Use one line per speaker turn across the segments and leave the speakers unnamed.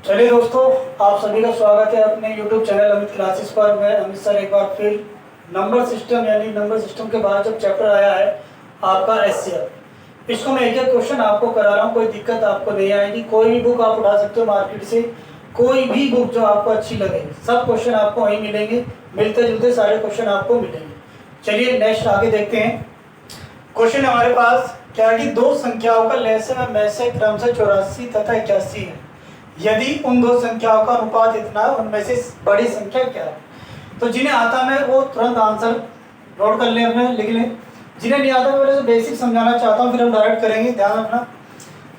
चलिए दोस्तों, आप सभी का स्वागत है अपने YouTube चैनल अमित क्लासेस पर। मैं अमित सर एक बार फिर नंबर सिस्टम यानी नंबर सिस्टम के बाद जब चैप्टर आया है आपका SCF, इसको मैं एक एक क्वेश्चन आपको करा रहा हूँ। कोई दिक्कत आपको नहीं आएगी। कोई भी बुक आप उठा सकते हो मार्केट से, कोई भी बुक जो आपको अच्छी लगे, सब क्वेश्चन आपको वहीं मिलेंगे। मिलते जुलते सारे क्वेश्चन आपको मिलेंगे। चलिए नेक्स्ट आगे देखते हैं। क्वेश्चन हमारे पास क्या है कि दो संख्याओं का लहसे में से क्रमशः 84 तथा 81 है। यदि उन दो संख्याओं का अनुपात इतना है, उनमें से बड़ी संख्या क्या है। तो जिन्हें आता है वो तुरंत आंसर नोट कर लें, अपने लिख लें। जिन्हें नहीं आता मैं बेसिक समझाना चाहता हूँ, फिर हम डायरेक्ट करेंगे। ध्यान रखना,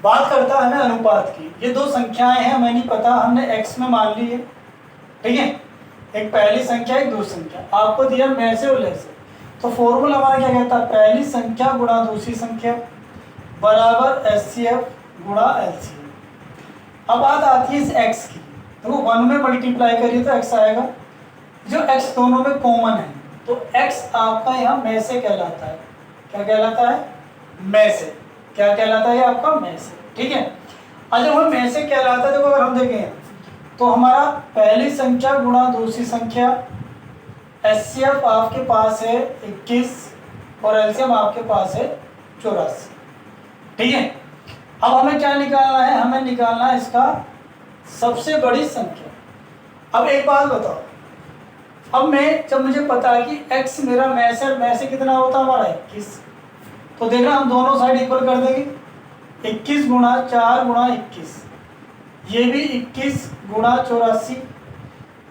बात करता है हमें अनुपात की। ये दो संख्याएं हैं, हमें नहीं पता, हमने x में मान ली है, ठीक है। एक पहली संख्या, एक दूसरी संख्या, आपको दिया में से और ले से। तो फॉर्मूला हमारा क्या कहता है, पहली संख्या गुणा दूसरी संख्या बराबर SCF गुणा LCM। अब बात आती है इस x की। देखो 1 में मल्टीप्लाई करिए तो x आएगा, जो x दोनों में कॉमन है, तो x आपका यहाँ में से कहलाता है। क्या कहलाता है? में से। क्या कहलाता है आपका? में से, ठीक है। अगर हम में से कहलाता है, देखो अगर हम देखें तो हमारा पहली संख्या गुणा दूसरी संख्या, SCF आपके पास है 21 और LCM आपके पास है 84, ठीक है। अब हमें क्या निकालना है? हमें निकालना है इसका सबसे बड़ी संख्या। अब एक बात बताओ, अब मैं जब मुझे पता है कि x मेरा में से कितना होता है हमारा 21, तो देखना हम दोनों साइड इक्वल कर देंगे। 21 गुणा 4 गुणा 21, ये भी 21 गुणा 84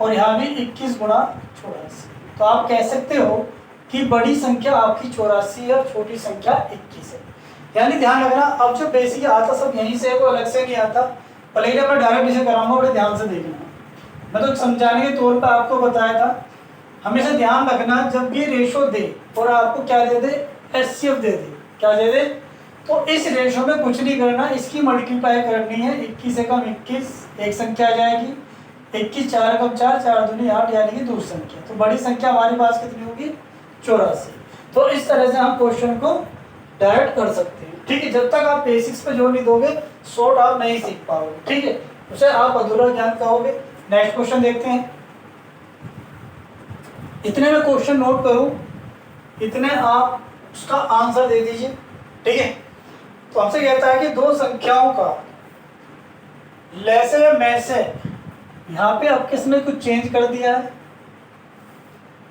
और यहाँ भी 21 गुणा 84। तो आप कह सकते हो कि बड़ी संख्या आपकी 84 है और छोटी संख्या 21 है। यानी ध्यान रखना, अब जो बेसिक आता सब यहीं से है, वो अलग से नहीं आता। पर लेकिन मैं डायरेक्ट इसे कराऊंगा, बड़े ध्यान से देखना। मैं तो समझाने के तौर पर आपको बताया था। हमेशा ध्यान रखना, जब भी रेशो दे और आपको क्या दे दे, SCF दे दे, क्या दे दे, तो इस रेशो में कुछ नहीं करना, इसकी मल्टीप्लाई करनी है। 21 से कम 21 एक संख्या आ जाएगी, 21 4 कम 4 4 दूनी 8 यानी कि दूसरी संख्या। तो बड़ी संख्या हमारे पास कितनी होगी? 84। तो इस तरह से हम क्वेश्चन को डायरेक्ट कर सकते हैं, ठीक है। जब तक आप बेसिक्स पे जोर नहीं दोगे, शॉर्ट आप नहीं सीख पाओगे, ठीक है। उसे आप अधूरा ज्ञान कहोगे। नेक्स्ट क्वेश्चन देखते हैं। इतने में क्वेश्चन नोट करूं, इतने आप उसका आंसर दे दीजिए, ठीक है। तो हमसे कहता है कि दो संख्याओं का लहसे में से, यहाँ पे अब किसने कुछ चेंज कर दिया है,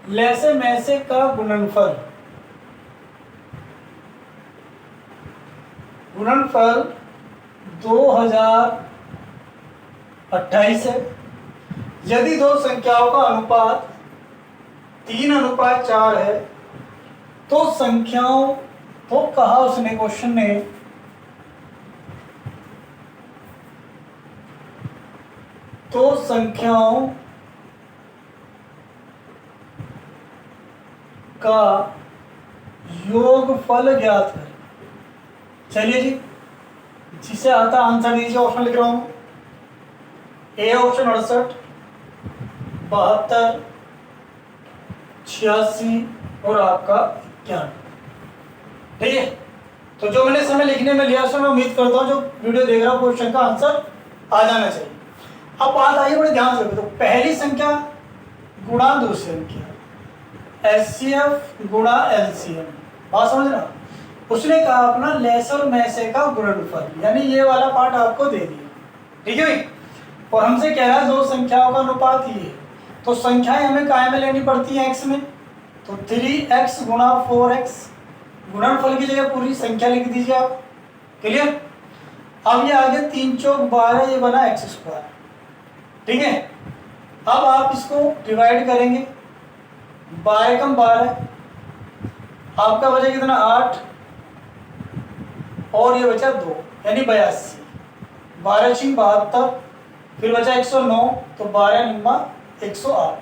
लहसे में से का गुणनफल 2028 है। यदि दो संख्याओं का अनुपात 3:4 है, तो संख्याओं, तो कहा उसने क्वेश्चन ने, तो संख्याओं का योगफल ज्ञात करें। चलिए जी, जिसे आता आंसर दीजिए। ऑप्शन लिख रहा हूं, ए ऑप्शन 68, 72, 86 और आपका 91, ठीक है। तो जो मैंने समय लिखने में लिया, मैं उम्मीद करता हूं जो वीडियो देख रहा हूं क्वेश्चन का आंसर आ जाना चाहिए। अब बात आई, बड़े ध्यान से रखो। तो पहली संख्या गुणा दूसरी संख्या, SCF गुणा LCM, बात समझना। उसने कहा अपना लहसे और में से का गुणनफल, यानी ये वाला पार्ट आपको दे दिया, ठीक है भाई। और हमसे कह रहा है दो संख्याओं का अनुपात ये, तो संख्याएं हमें काय में लेनी पड़ती है, x में। तो 3x गुणा 4x, गुणनफल की जगह पूरी संख्या लिख दीजिए आप, क्लियर। अब ये आगे 3 चौक 12, ये बना x², ठीक है। अब आप इसको डिवाइड करेंगे, 12 कम 12, आपका बचा कितना 8 और ये बचा 2 यानी 82, 12 छिंग 72, फिर बचा 109, तो 12 निम्मा 108।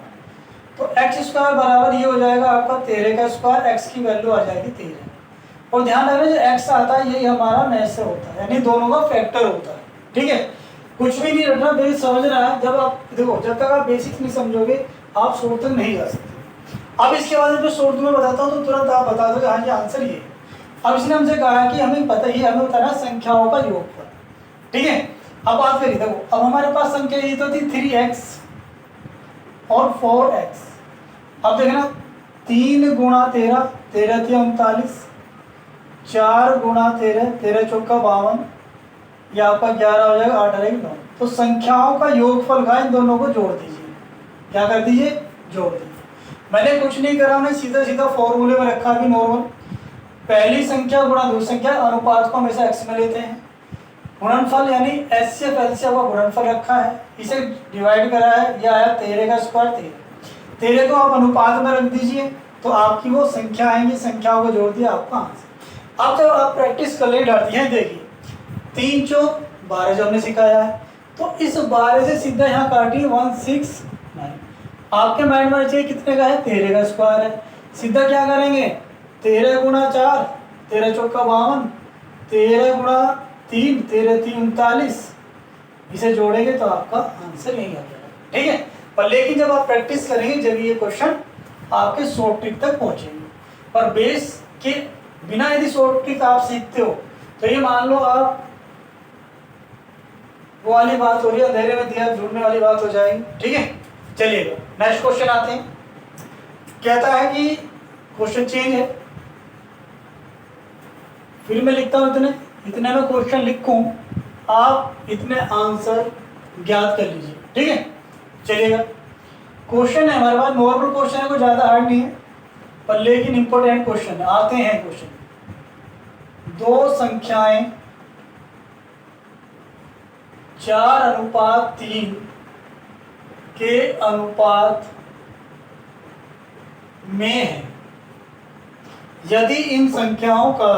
तो x² बराबर ये हो जाएगा आपका 13 का स्क्वायर, x की वैल्यू आ जाएगी 13। और ध्यान रखना, जो x आता है यही हमारा में से होता है, यानी दोनों का फैक्टर होता है, ठीक है। कुछ भी नहीं रखना, बेसिक समझना है। जब आप देखो, जब तक आप बेसिक्स नहीं समझोगे आप शोर्ट तक नहीं जा सकते। अब इसके बाद जब मैं शोर्ट में बताता हूँ तो तुरंत आप बता दो हाँ ये आंसर ये। अब इसने हमसे कहा कि हमें पता ही, हमें बताना संख्याओं का योगफल, ठीक है। अब बात करिए, देखो अब हमारे पास संख्या ये तो थी 3x और 4x। अब देखना 3 गुणा 13, 13 थी 39, 4 गुणा 13, 13 चौका 52, ये आपका 11 हो जाएगा, 8 रहेगी 9। तो संख्याओं का योगफल का इन दोनों को जोड़ दीजिए। क्या कर दीजिए? जोड़ दीजिए। मैंने कुछ नहीं करा, मैं सीधा सीधा फॉर्मूले में रखा भी नॉर्मल, पहली संख्या गुणा दूसरी संख्या, अनुपात को हमेशा x में लेते हैं, गुणनफल यानी एचसीएफ एलसीएफ का गुणनफल रखा है, इसे डिवाइड करा है, यह आया 13 का स्क्वायर 13। 13 को आप अनुपात में रख दीजिए तो आपकी वो संख्या आएंगी, संख्याओं को जोड़ दिया आपका आंसर। अब जब आप प्रैक्टिस कर ले डालती हैं, देखिए 3 चौक 12 जो हमने सिखाया है, तो इस 12 से सीधा यहाँ काटिए 169। आपके माइंड में चाहिए कितने का है? 13 का स्क्वायर है। सीधा क्या करेंगे? 13 गुणा 4, 13 चौका 52, 13 गुणा 3, 13 3 39, इसे जोड़ेंगे तो आपका आंसर यही आ जाएगा। ठीक है, पर लेकिन जब आप प्रैक्टिस करेंगे जब ये क्वेश्चन आपके शॉर्ट ट्रिक तक पहुंचेंगे। पर बेस के बिना यदि शॉर्ट ट्रिक आप सीखते हो तो ये मान लो आप वो वाली बात हो रही है, अंधेरे में दिया ढूंढने वाली बात हो जाएगी। ठीक है, चलिएगा नेक्स्ट क्वेश्चन आते हैं। कहता है कि क्वेश्चन चेंज है, फिर मैं लिखता हूं इतने में क्वेश्चन लिखूं, आप इतने आंसर ज्ञात कर लीजिए। ठीक है, चलिएगा क्वेश्चन है हमारे पास, नॉर्मल क्वेश्चन है, कोई ज़्यादा हार्ड नहीं है, पर लेकिन इंपॉर्टेंट क्वेश्चन है। आते हैं क्वेश्चन। दो संख्याएं 4:3 के अनुपात में है। यदि इन संख्याओं का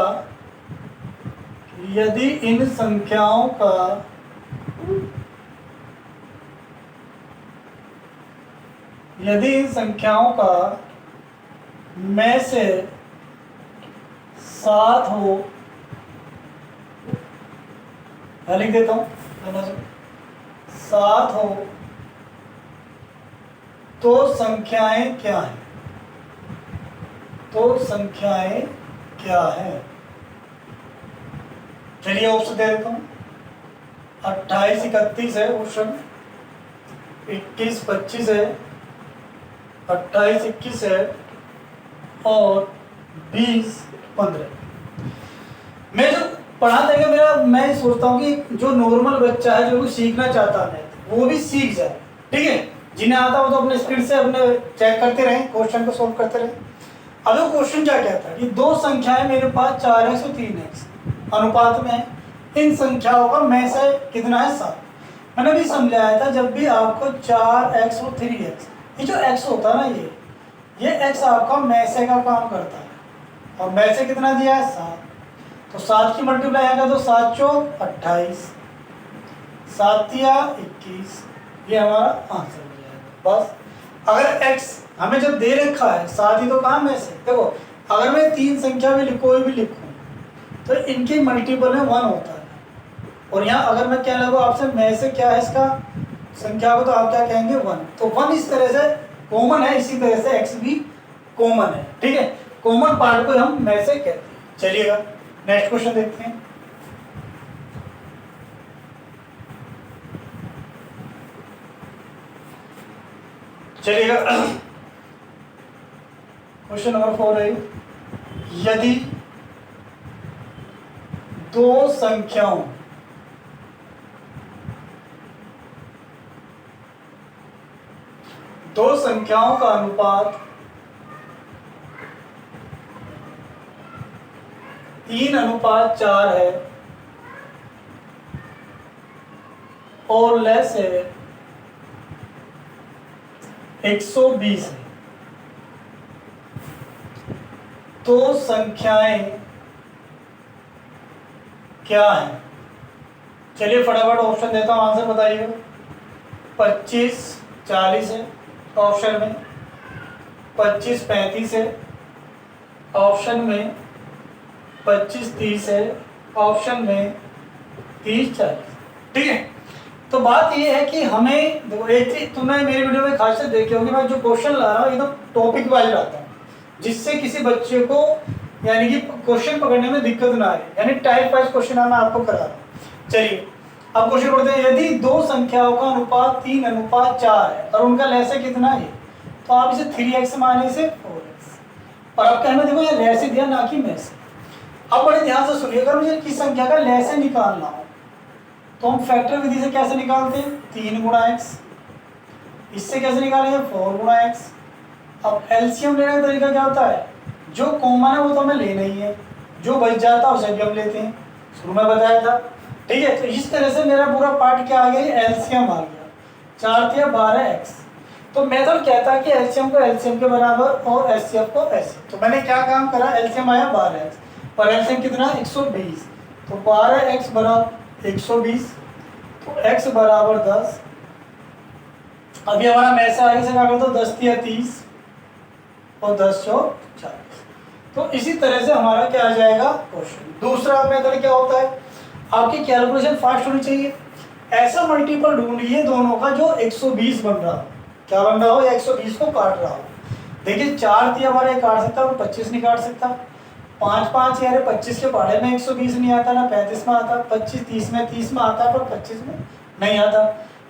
में से 7 हो, मैं लिख देता हूं 7 हो तो संख्याएं क्या हैं? चलिए ऑप्शन दे देता हूँ। 28 31 है ऑप्शन, 21 25 है, 28 21 है और 20 15। मैं जो पढ़ाता है मैं सोचता हूँ कि जो नॉर्मल बच्चा है, जो कुछ सीखना चाहता है वो भी सीख जाए। ठीक है, जिन्हें आता हो तो अपने स्पीड से अपने चेक करते रहें, क्वेश्चन को सोल्व करते रहें। अब वो क्वेश्चन क्या कहता है कि दो संख्याएं मेरे पास 4x और 3x अनुपात में है, इन संख्याओं का में से कितना है? 7। मैंने भी समझाया था, जब भी आपको 4x और 3x, ये जो x होता है ना, ये x आपका में से का काम करता है, और में से कितना दिया है? 7। तो 7 की मल्टीप्लाई आएगा तो 7 चौक 28, 7 तिया 21, ये हमारा आंसर हो जाएगा। बस अगर x हमें जब दे रखा है 7 ही तो काम में से, देखो अगर मैं 3 संख्या भी कोई भी लिखूं तो इनके मल्टीपल में 1 होता है, और यहाँ अगर मैं क्या लगूँ आपसे में से क्या है इसका संख्या को, तो आप क्या कहेंगे? 1। तो 1 इस तरह से कॉमन है, इसी तरह से x भी कॉमन है। ठीक है, कॉमन पार्ट को हम में से कहते हैं। चलिएगा नेक्स्ट क्वेश्चन देखते हैं। चलिएगा क्वेश्चन नंबर 4 है, यदि दो संख्याओं का अनुपात 3:4 है और लेस है 120 है, तो संख्याएं क्या हैं? चलिए फटाफट ऑप्शन देता हूं, आंसर बताइएगा। 25 40 है ऑप्शन में, 25 35 है ऑप्शन में, 25 30 है ऑप्शन में, 30 40। ठीक है, तो बात ये है कि हमें देखो, एक चीज तुमने मेरी वीडियो में खास से देखी होगी, मैं जो क्वेश्चन ला रहा हूँ एकदम टॉपिक वाइज लाता हूँ, जिससे किसी बच्चे को यानी कि क्वेश्चन पकड़ने में दिक्कत ना आए, यानी टाइप वाइज क्वेश्चन मैं आपको करा रहा हूँ। चलिए अब क्वेश्चन पढ़ते हैं, यदि दो संख्याओं का अनुपात 3:4 है और उनका लहसे कितना है, तो आप इसे 3x माने से 4x। और अब कहना देखो ये लहसे दिया ना कि में से। अब बड़े ध्यान से सुनिए, अगर मुझे किस संख्या का लहसे निकालना हो तो हम फैक्टर विधि से कैसे निकालते हैं, 3 गुणा x। इससे कैसे निकालेंगे, 4 गुणा x। अब एलसीएम लेने का तरीका क्या होता है, जो कॉमन है वो तो हमें लेना ही है, जो बच जाता है उसे भी हम लेते हैं, शुरू में बताया था। ठीक है, तो इस तरह से मेरा पूरा पार्ट क्या आ गया, एलसीएम आ गया। 4 × 12x। तो मेथड कहता है कि एलसीएम को एलसीएम के बराबर और एचसीएफ को एचसीएफ। तो मैंने क्या काम करा, एलसीएम आया 12x और एलसीएम कितना 120। तो 12x बराबर 120, तो x बराबर 10। अभी हमारा मैथ से आगे से क्या कर दो, 10 × 30 और 10 × 40। तो इसी तरह से हमारा क्या आ जाएगा क्वेश्चन। दूसरा मेथड क्या होता है, आपकी कैलकुलेशन फास्ट होनी चाहिए। ऐसा मल्टीपल ढूंढिए दोनों का जो 120 बन रहा हो, क्या बन रहा हो, या 120 को काट रहा हो। देखिए 4 × 12 काट सकता और 25 नहीं काट सकता। 5 × 5 यार 25 के पहाड़े में 120 नहीं आता ना, 35 में आता, 25 30 में 30 में आता है, पर 25 में नहीं आता।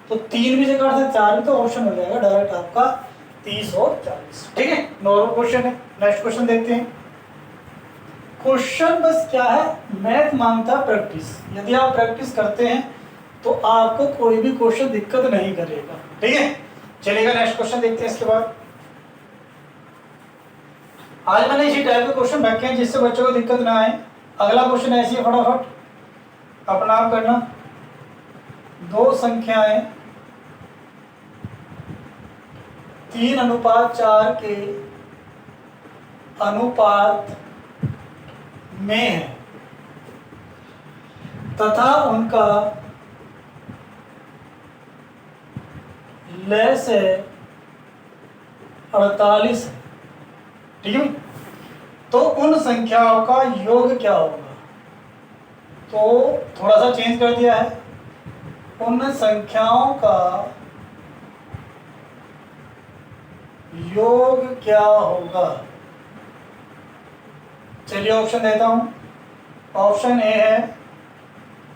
तो 3 भी से काट सकते, 4 भी, तो ऑप्शन हो जाएगा डायरेक्ट आपका 30 और 40। ठीक है, नॉर्मल क्वेश्चन है। नेक्स्ट क्वेश्चन देखते हैं। क्वेश्चन बस क्या है, मैथ मांगता है प्रैक्टिस। यदि आप प्रैक्टिस करते हैं तो आपको कोई भी क्वेश्चन दिक्कत नहीं करेगा। ठीक है, चलिएगा नेक्स्ट क्वेश्चन देखते हैं। इसके बाद आज मैंने इसी टाइप के क्वेश्चन रखे हैं जिससे बच्चों को दिक्कत ना आए। अगला क्वेश्चन ऐसी है, फटाफट अपना आप करना। दो संख्याएं 3:4 के अनुपात में है तथा उनका लस है 48 है। ठीक है, तो उन संख्याओं का योग क्या होगा। तो थोड़ा सा चेंज कर दिया है, उन संख्याओं का योग क्या होगा। चलिए ऑप्शन देता हूं। ऑप्शन ए है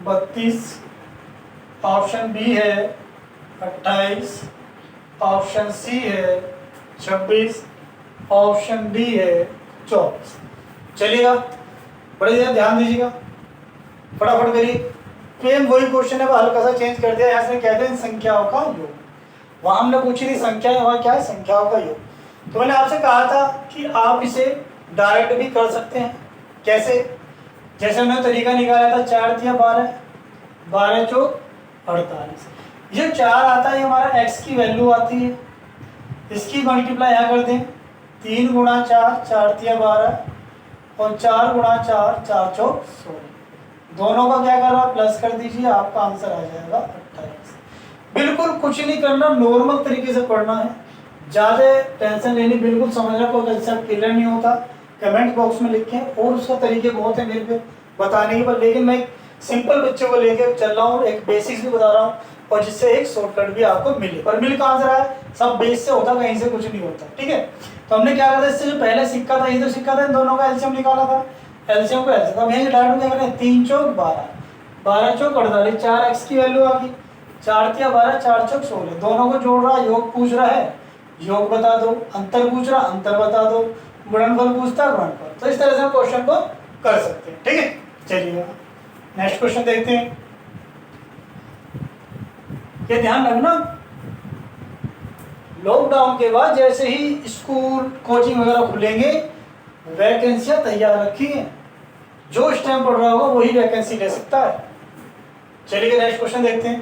32, ऑप्शन बी है 28, ऑप्शन सी है 26, ऑप्शन डी है 24। चलिएगा, बड़े ध्यान दीजिएगा, फटाफट करिए। सेम वही क्वेश्चन है, हल्का सा चेंज कर दिया। यहाँ से कहते हैं संख्याओं का योग। वहां हमने पूछी थी संख्याएं, वहां क्या है, संख्याओं का योग। तो मैंने आपसे कहा था कि आप इसे डायरेक्ट भी कर सकते हैं। कैसे, जैसे हमने तरीका निकाला था, 4 × 12, 12 × 4 48। ये 4 आता है, हमारा x की वैल्यू आती है, इसकी मल्टीप्लाई यहाँ कर दें, 3 × 4, 4 × 12 और 4 × 4, 4 × 4 16। दोनों का क्या कर रहा है, प्लस कर दीजिए, आपका आंसर आ जाएगा 28। बिल्कुल कुछ नहीं करना, नॉर्मल तरीके से पढ़ना है, ज़्यादा टेंशन लेनी, बिल्कुल समझना, कोई कंसेप्ट क्लियर नहीं होता कमेंट बॉक्स में लिखें। और उसका तरीके बहुत है मेरे पे बताने के पर, लेकिन मैं सिंपल बच्चों को लेकर चल रहा हूँ, एक बेसिक्स भी बता रहा हूँ, और जिससे एक शॉर्टकट भी आपको मिले। पर मिल कहाँ से रहा है, सब बेस से होता, कहीं से कुछ नहीं होता। ठीक है, तो हमने क्या करा था, इससे जो पहले सिक्का था, इधर सिक्का था, इन दोनों का एलसीएम निकाला था, एलसीएम को एलसीएम। अब यहीं डायरेक्ट क्या करें, 3 × 4 12, 12 × 4 48, 4x की वैल्यू आ गई, 4 × 12, 4 × 4 16। दोनों को जोड़ रहा, योग पूछ रहा है, योग बता दो, अंतर पूछ रहा, अंतर बता दो, गुणनफल पूछता है, गुणनफल। तो इस तरह से हम क्वेश्चन को कर सकते हैं। ठीक है, चलिए नेक्स्ट क्वेश्चन देखते हैं। ये ध्यान रखना, लॉकडाउन के बाद जैसे ही स्कूल कोचिंग वगैरह खुलेंगे, वैकेंसियां तैयार रखी हैं, जो इस टाइम पढ़ रहा होगा वही वैकेंसी ले सकता है। चलिए नेक्स्ट क्वेश्चन देखते हैं।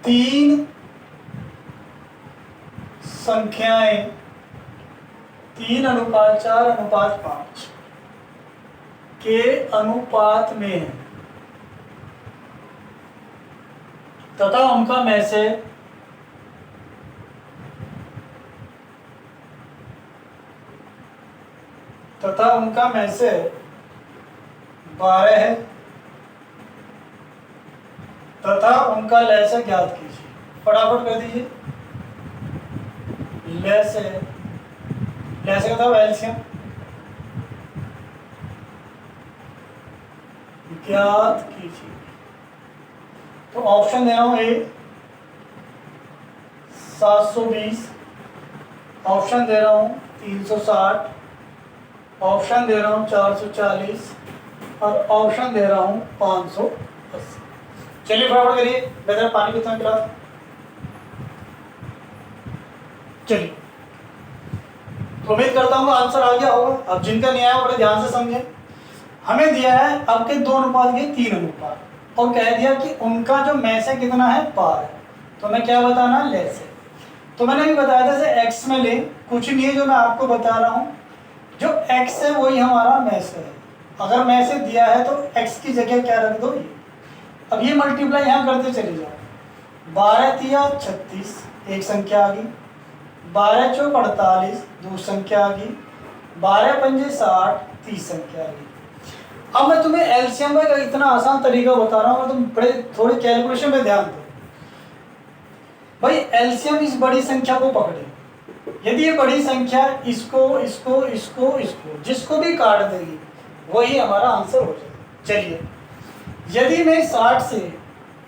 3 संख्याएं 3:4:5 के अनुपात में है तथा उनका में से तथा उनका में से 12 है तथा उनका लहसे ज्ञात कीजिए। फटाफट कर दीजिए। लहसे का था एलसीएम, ज्ञात कीजिए। तो ऑप्शन दे रहा हूँ ए 720, ऑप्शन दे रहा हूँ 360, ऑप्शन दे रहा हूँ 440 और ऑप्शन दे रहा हूँ 580। चलिए फटाफट करिए, बेहतर पानी पीता हूँ गिलास। चलिए, तो उम्मीद करता हूँ आंसर आ गया होगा। अब जिनका नहीं आया बड़े ध्यान से समझें। हमें दिया है अब के 2 अनुपात के 3 अनुपात और कह दिया कि उनका जो मैस है कितना है, पार है। तो मैं क्या बताना है, लेस है। तो मैंने भी बताया था जैसे एक्स में ले, कुछ नहीं है जो मैं आपको बता रहा हूँ, जो एक्स है वही हमारा मैस है। अगर मैस दिया है तो एक्स की जगह क्या रख दो, ये। अब ये मल्टीप्लाई यहाँ करते चले जाओ। 12 तिया 36 एक संख्या आ गई, 12 चौक 48 दो संख्या आ गई, 12 पंजे 60 30 संख्या आ गई। अब मैं तुम्हें एलसीएम का इतना आसान तरीका बता रहा हूँ, तुम बड़े थोड़ी कैलकुलेशन में ध्यान दो। भाई एलसीएम इस बड़ी संख्या को पकड़े, यदि ये बड़ी संख्या इसको इसको इसको इसको जिसको भी काट देगी वही हमारा आंसर हो जाएगा। चलिए, यदि मैं 60 से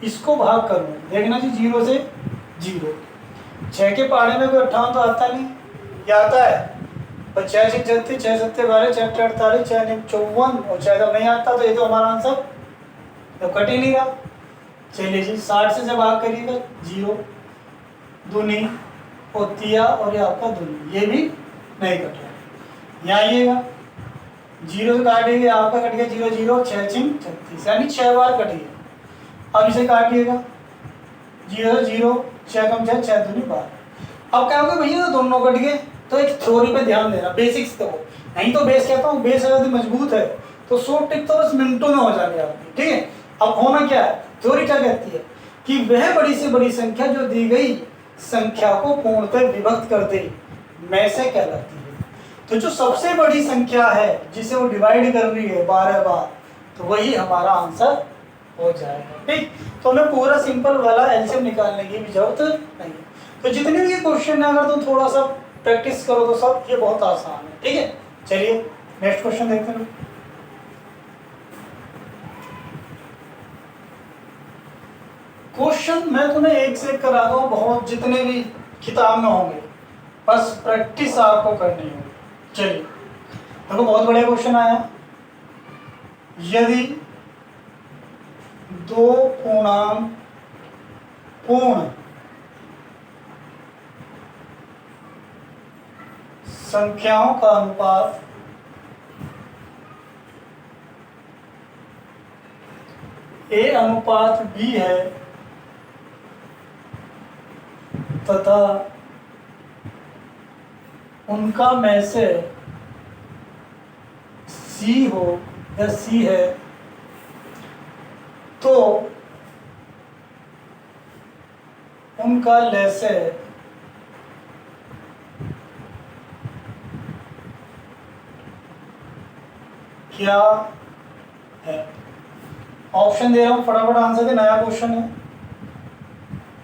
इसको भाग करूँ, देखना जी 0 से 0, 6 के पहाड़े में कोई 58 तो आता नहीं, ये आता है पर 6 6 36 6 7 12 6 8 48 6 9 54 और 6 जब नहीं आता तो ये तो हमारा आंसर तो कट ही नहीं रहा। चलिए जी, 60 से जब भाग करिएगा 0 दूनी होतिया और ये आपका दूनी, ये भी नहीं कट रहा। यहाँ आइएगा 0 से काटिएगा, आपका कट गया 0 0 6 6 36 यानी 6 बार कटिए। अब इसे काटिएगा 0 0 6 कम 6 6 दूनी 12। अब क्या होगा भैया तो दोनों कट गए। तो एक थ्योरी पे ध्यान देना, बेसिक्स तो नहीं तो बेस कहता हूँ, बेस अगर मजबूत है तो 100 टिक तो बस मिनटों में हो जाएगी आपकी, ठीक है। अब होना क्या है, थ्योरी क्या कहती है कि वह बड़ी से बड़ी संख्या जो दी गई संख्या को पूर्णतः विभक्त कर दे, में से कहलाती है। तो जो सबसे बड़ी संख्या है जिसे वो डिवाइड कर रही है 12 बार, तो वही हमारा आंसर हो जाएगा, ठीक। तो हमें पूरा सिंपल वाला एलसीएम निकालने की भी जरूरत नहीं है। तो जितने भी ये क्वेश्चन है अगर तुम थोड़ा सा प्रैक्टिस करो तो सब ये बहुत आसान है, ठीक है। चलिए नेक्स्ट क्वेश्चन देखते हैं। क्वेश्चन मैं तुम्हें एक से एक करा दूं, बहुत जितने भी किताब में होंगे, बस प्रैक्टिस आपको करनी होगी। चलिए देखो, बहुत बढ़िया क्वेश्चन आया। यदि 2 पूर्णांक पूर्ण संख्याओं का अनुपात A अनुपात B है तथा उनका में से C हो या C है, तो उनका लैसे क्या है। ऑप्शन दे रहा हूँ, फटाफट आंसर दे, नया क्वेश्चन है।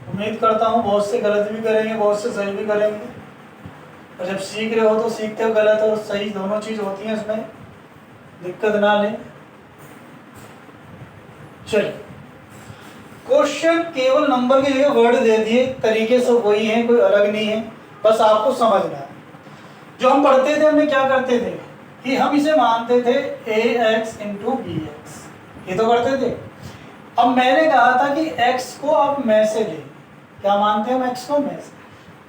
उम्मीद करता हूँ बहुत से गलत भी करेंगे, बहुत से सही भी करेंगे, और जब सीख रहे हो तो सीखते हो गलत और सही दोनों चीज़ होती हैं, इसमें दिक्कत ना लें। चलिए, क्वेश्चन केवल नंबर की जगह वर्ड दे दिए, तरीके से वही है, कोई अलग नहीं है, बस आपको समझना है। जो हम पढ़ते थे हमने क्या करते थे कि हम इसे मानते थे ax इंटू बी एक्स, ये तो करते थे। अब मैंने कहा था कि x को आप में से ले, क्या मानते हैं हम x को में से,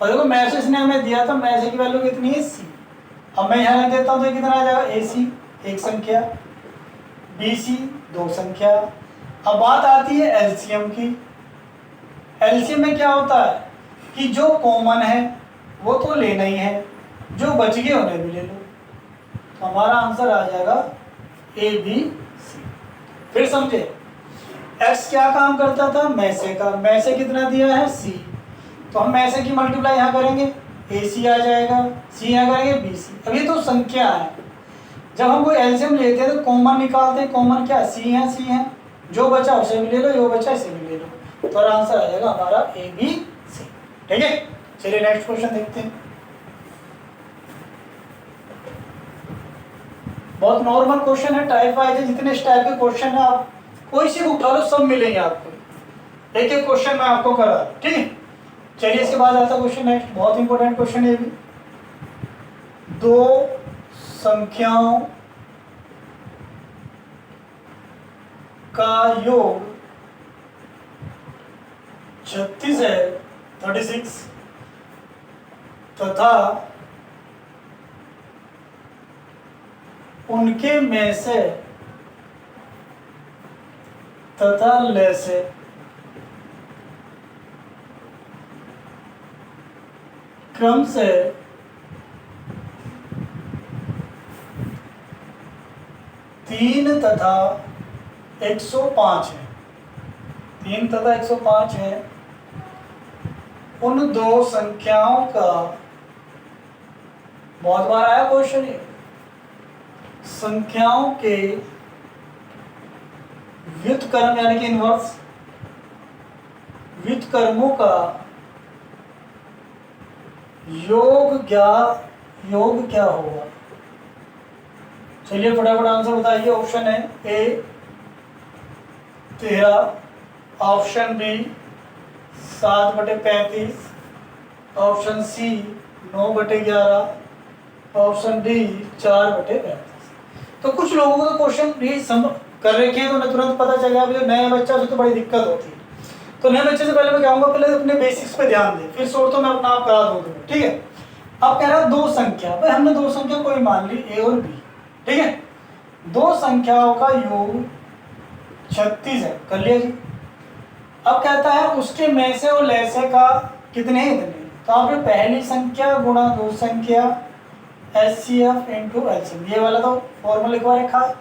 और देखो में से इसने हमें दिया था, में से की वैल्यू कितनी है c। अब मैं यहाँ लिख देता हूँ तो कितना आ जाएगा, ac एक संख्या, bc दो संख्या। अब बात आती है एलसीएम की। एलसीएम में क्या होता है कि जो कॉमन है वो तो लेना ही है, जो बच गए उन्हें भी ले लो। तो हमारा आंसर आ जाएगा ए बी सी। फिर समझे, एक्स क्या काम करता था, मैसे का, मैसे कितना दिया है सी, तो हम मैसे की मल्टीप्लाई यहाँ करेंगे, ए सी आ जाएगा, सी यहाँ करेंगे बी सी। अब ये तो संख्या है, जब हम कोई एलसीएम लेते हैं तो कॉमन निकालते हैं, कॉमन क्या सी है, जो बचा उसे भी ले लो, जो बचा इसे भी ले लो, तो आंसर आ जाएगा हमारा ए बी सी, ठीक है। चलिए नेक्स्ट क्वेश्चन देखते हैं। बहुत नॉर्मल क्वेश्चन है, टाइप वाइज है, जितने इस टाइप के क्वेश्चन है आप कोई से भी उठा लो सब मिलेंगे आपको, एक एक क्वेश्चन मैं आपको करा, ठीक है। चलिए इसके बाद आता क्वेश्चन नेक्स्ट, बहुत इंपॉर्टेंट क्वेश्चन है भी। दो संख्याओं का योग 36 है, 36 तथा उनके में से तथा ले से क्रम से 3 तथा 105 है, 3 तथा 105 है। उन दो संख्याओं का, बहुत बार आया क्वेश्चन ये, संख्याओं के व्युत्क्रम यानी कि इनवर्स, व्युत्क्रमों का योग क्या होगा। चलिए फटाफट आंसर बताइए। ऑप्शन है A 13, option B 7/35, option C 9/11, option D 4/35। तो कुछ लोगों को तो क्वेश्चन ये कर रखे हैं तो उन्हें तुरंत पता चल गया, जो नए बच्चा से तो बड़ी दिक्कत होती है। तो नए बच्चे से पहले मैं कहूँगा पहले अपने बेसिक्स पे ध्यान दें, फिर शोर तो मैं अपना आप करा दूँगा, ठीक है। अब कह रहा है दो संख्या, भाई हमने दो संख्या कोई मान ली ए और बी, ठीक है। दो संख्याओं का योग 36 है, कर लिया जी। अब कहता है उसके में से और ले से का कितने हैं इतने, तो आपने पहली संख्या गुणा दो संख्या HCF इंटू LCM, ये वाला तो फॉर्मूला लिखवा रखा है।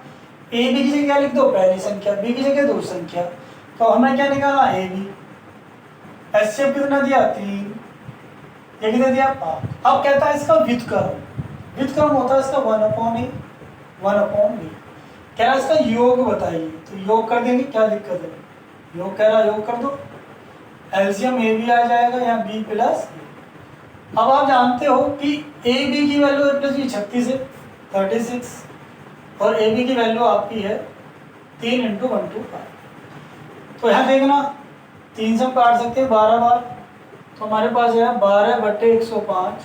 ए बी की जगह क्या लिख दो, पहली संख्या, बी की जगह दो संख्या, तो हमें क्या निकालना, ए बी। HCF कितना दिया 3, ये कितना दिया 5। अब कहता है इसका व्युत्क्रम, व्युत्क्रम होता है इसका 1/a 1/b। कह रहा है इसका योग बताइए, तो योग कर देंगे, क्या दिक्कत है, योग कह रहा है योग कर दो। एलसीएम ए बी आ जाएगा या बी प्लस। अब आप जानते हो कि ए बी की वैल्यू ए प्लस बी 36 है, 36, और ए बी की वैल्यू आपकी है 3 × 1/5। तो यहाँ देखना 3 से हम काट सकते हैं 12 बार, तो हमारे पास है 12/105,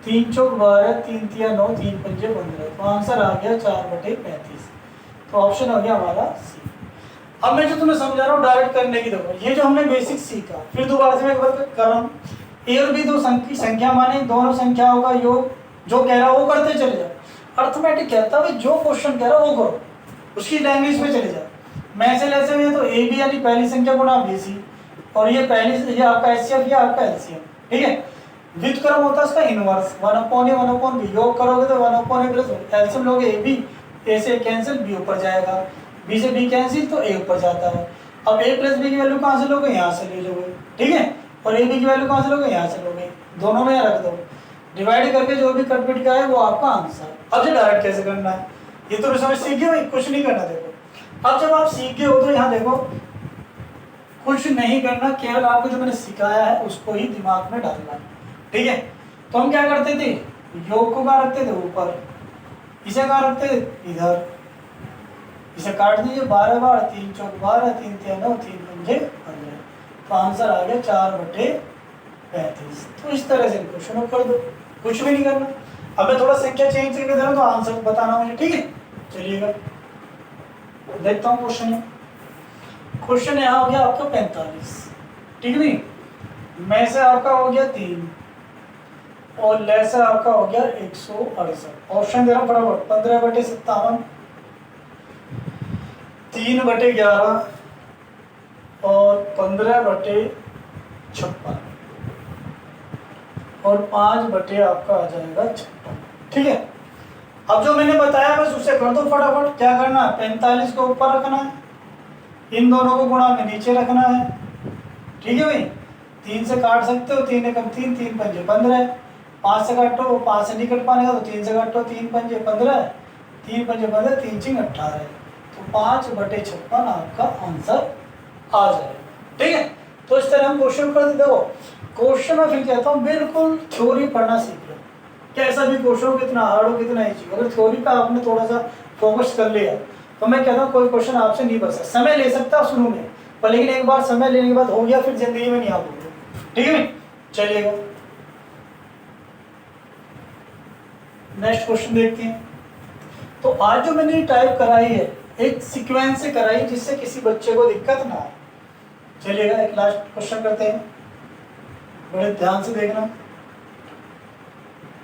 3 चौक 12, 3 तिया 9, 3 पंजे 15, तो आंसर आ गया 4/35। तो ऑप्शन हो गया हमारा सी। अब मैं जो तुम्हें समझा रहा हूँ डायरेक्ट करने की, देखो ये जो हमने बेसिक सीखा, फिर दोबारा से मैं एक बार कर रहा हूँ। ए और बी दो संख्या माने, दोनों संख्याओं का योग जो कह रहा है वो करते चले जाओ। अर्थमेटिक कहता है जो क्वेश्चन कह रहा है वो करो, उसकी लैंग्वेज में चले जाओ। मैं से ऐसे में तो ए बी यानी पहली संख्या गुणा बी सी, और ये पहली, ये आपका HCF, ये आपका LCM, ठीक है। व्युत्क्रम होता है इसका इनवर्स 1/a 1/b, योग करोगे तो 1/a प्लस LCM लोगे ए बी, ए से कैंसिल, बी ऊपर जाएगा, बी से बी कैंसिल तो ए ऊपर जाता है। अब ए प्लस बी की वैल्यू कहाँ से लोगे, यहाँ से ले लोगे, ठीक है। और ए बी की वैल्यू कहाँ से लोगे, यहाँ से लोगे, दोनों में रख दो, डिवाइड करके जो भी कट पिट का है वो आपका आंसर। अब जो डायरेक्ट कैसे करना है, ये तो समझ सीख गए भाई, कुछ नहीं करना। देखो अब जब आप सीख गए हो तो यहाँ देखो कुछ नहीं करना, केवल आपको जो मैंने सिखाया है उसको ही दिमाग में डालना है, ठीक है। तो हम क्या करते थे, योग को कहाँ रखते थे, ऊपर, इसे कहाँ रखते थे, इधर, इसे काट दीजिए 12 बार, 3 चौक 12, 3 तिया 9, 3 पंजे 15, तो आंसर आ गया 4/35। तो इस तरह से क्वेश्चन कर दो, कुछ भी नहीं करना। अब मैं थोड़ा संख्या चेंज करके दे रहा हूँ तो आंसर बताना मुझे, ठीक है। चलिएगा देखता हूँ क्वेश्चन। क्वेश्चन यहाँ हो गया आपका 45, ठीक है नहीं। में से आपका हो गया 3 और ले से आपका हो गया 168। ऑप्शन दे रहा हूँ फटाफट, 15/57, 3/11 और 15/56 और 5/ आपका आ जाएगा 56, ठीक है। अब जो मैंने बताया बस उसे कर दो फटाफट। क्या करना है, 45 को ऊपर रखना है, इन दोनों को गुणा में नीचे रखना है, ठीक है भाई। 3 से काट सकते हो, 3 एकम 3, 3 पंजे 15, 5 से काटो, 5 से नहीं कट पाएगा तो 3 से काटो, 3 पंजे 15, 3 पंजे 15, 3 चिंग 18, तो 5/56 आपका आंसर आ जाएगा, ठीक है। तो इस तरह हम क्वेश्चन कर देते हो। क्वेश्चन में फिर कहता हूँ बिल्कुल थ्योरी पढ़ना सीख लो, कैसा भी क्वेश्चन हो, कितना हार्ड हो कितना ईजी, अगर थ्योरी का आपने थोड़ा सा फोकस कर लिया तो मैं कहता हूँ कोई क्वेश्चन आपसे नहीं बच सकता। समय ले सकता शुरू में, पर लेकिन एक बार समय लेने के बाद हो गया, फिर जिंदगी में नहीं आप होगे। ठीक है, चलिएगा नेक्स्ट क्वेश्चन देखते हैं। तो आज जो मैंने टाइप कराई है एक सीक्वेंस से कराई जिससे किसी बच्चे को दिक्कत ना आए। चलिएगा एक लास्ट क्वेश्चन करते हैं, बड़े ध्यान से देखना।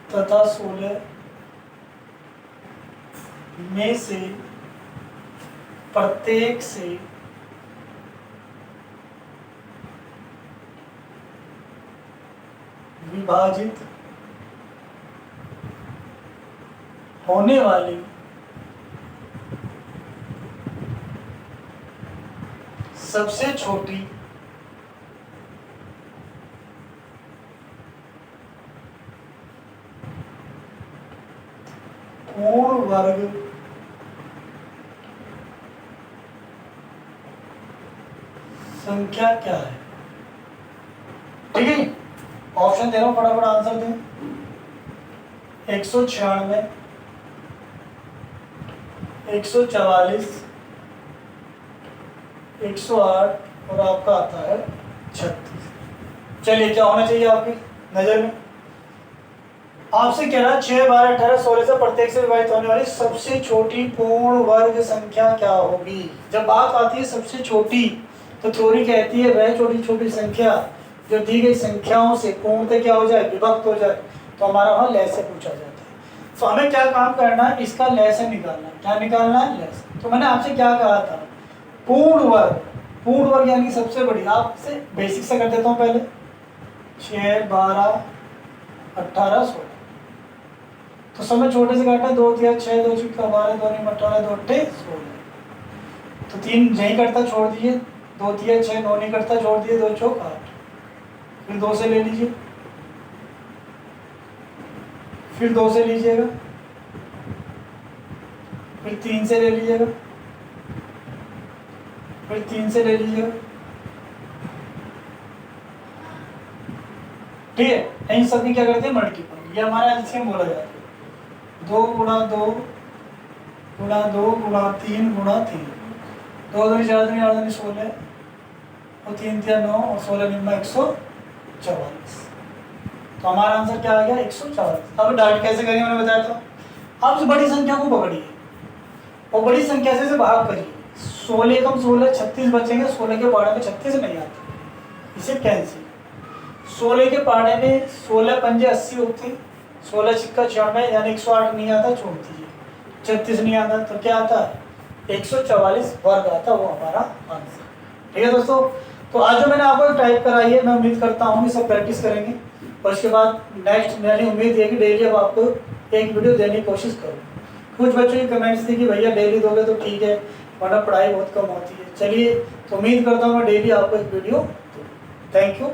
तथा 16 में से प्रत्येक से विभाजित होने वाली सबसे छोटी पूर्ण वर्ग संख्या क्या है? ठीक है, ऑप्शन दे रहा हूं, फटाफट आंसर दें। 196, 144, 108 और आपका आता है 36। चलिए क्या होना चाहिए आपकी नजर में? आपसे कह रहा है 6, 12, 18, 16 से प्रत्येक से विभाजित होने वाली सबसे छोटी पूर्ण वर्ग संख्या क्या होगी? जब बात आती है सबसे छोटी तो थ्योरी कहती है वह छोटी छोटी संख्या जो दी गई संख्याओं से पूर्णतः क्या हो जाए, विभक्त हो जाए। तो हमारा वहाँ लय से पूछा जाता है। तो हमें क्या काम करना है, इसका लय से निकालना है। क्या निकालना है? लय से। तो मैंने आपसे क्या कहा था, पूर्ण वर्ग, पूर्ण वर्ग यानी सबसे बड़ी। आपसे बेसिक से कर देता हूँ पहले, 6, 12, 18, 16। तो समय छोटे से काटना, 2 3 6, 2 6 12, 2 9 18, 2 8 16। तो 3 नहीं करता छोड़ दीजिए, 2 3 6, 9 नहीं करता छोड़ दिए, 2 4 8। फिर 2 से ले लीजिए, फिर 2 से लीजिएगा, फिर 3 से ले लीजिएगा, फिर 3 से ले लीजिएगा। ठीक है, इन सभी क्या करते हैं, मल्टीपल। ये हमारा एलसीएम बोला जाता है। 2 गुणा 2 गुणा 2 गुणा 3 गुणा 3। 2 दूनी 4 दूनी 8 दूनी 16 और 3 3 9 और 16 निम्मा 144। तो हमारा आंसर क्या आ गया, 144। अब डाइट कैसे करेंगे मैंने बताया था। आप उस बड़ी संख्या को पकड़िए और बड़ी संख्या से भाग करिए। 16 कम 16, 36 बचेंगे। 16 के पहाड़े में 36 नहीं आता, इसे कैंसिल। 16 के पहाड़े में 16 पंजे 80 होते, 16 छिक्का 96 यानी 108 नहीं आता, छोड़ दीजिए। 36 नहीं आता तो क्या आता है, 144 वर्ग आता, वो हमारा आंसर। ठीक है दोस्तों, तो आज जो मैंने आपको टाइप कराई है, मैं उम्मीद करता हूँ कि सब प्रैक्टिस करेंगे और इसके बाद नेक्स्ट मेरी उम्मीद है कि डेली अब आपको एक वीडियो देने की कोशिश करूँ। कुछ बच्चों की कमेंट्स थी कि भैया डेली दोगे तो ठीक है, वरना पढ़ाई बहुत कम होती है। चलिए, तो उम्मीद करता हूँ मैं डेली आपको एक वीडियो दूँ। Thank you.